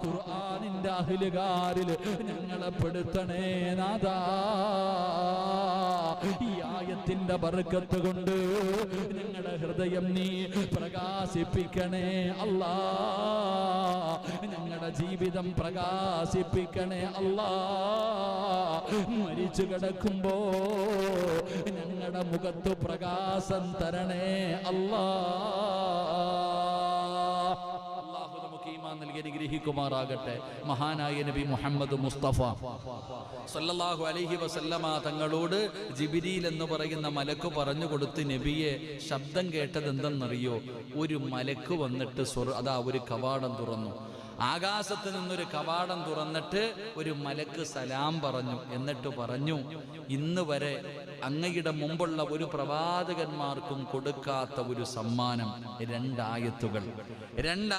ഖുർആനിന്റെ അഹ്ലുകാരിൽ ഞങ്ങളെ പെടുത്തണേ നാഥാ. ഈ ആയത്തിന്റെ ബർക്കത്ത് കൊണ്ട് ഞങ്ങളുടെ ഹൃദയം നീ പ്രകാശിപ്പിക്കണേ അല്ലാ. ഞങ്ങളുടെ ജീവിതം പ്രകാശിപ്പിക്കണേ അല്ലാ. മരിച്ചു കിടക്കുമ്പോ ഞങ്ങളുടെ മുഖത്ത് പ്രകാശം തരണേ അല്ലാ. നൽകി അനുഗ്രഹിക്കുമാറാകട്ടെ. മഹാനായ നബി മുഹമ്മദ് മുസ്തഫ സല്ലല്ലാഹു അലൈഹി വസല്ലമ തങ്ങളോട് ജിബ്രീൽ എന്ന് പറയുന്ന മലക്ക് പറഞ്ഞു കൊടുത്ത്, നബിയെ ശബ്ദം കേട്ടത് എന്തെന്നറിയോ? ഒരു മലക്ക് വന്നിട്ട് അതാ ഒരു കവാടം തുറന്നു. ആകാശത്ത് നിന്നൊരു കവാടം തുറന്നിട്ട് ഒരു മലക്ക് സലാം പറഞ്ഞു. എന്നിട്ട് പറഞ്ഞു, ഇന്ന് വരെ അങ്ങയുടെ മുമ്പുള്ള ഒരു പ്രവാചകന്മാർക്കും കൊടുക്കാത്ത ഒരു സമ്മാനം. രണ്ട്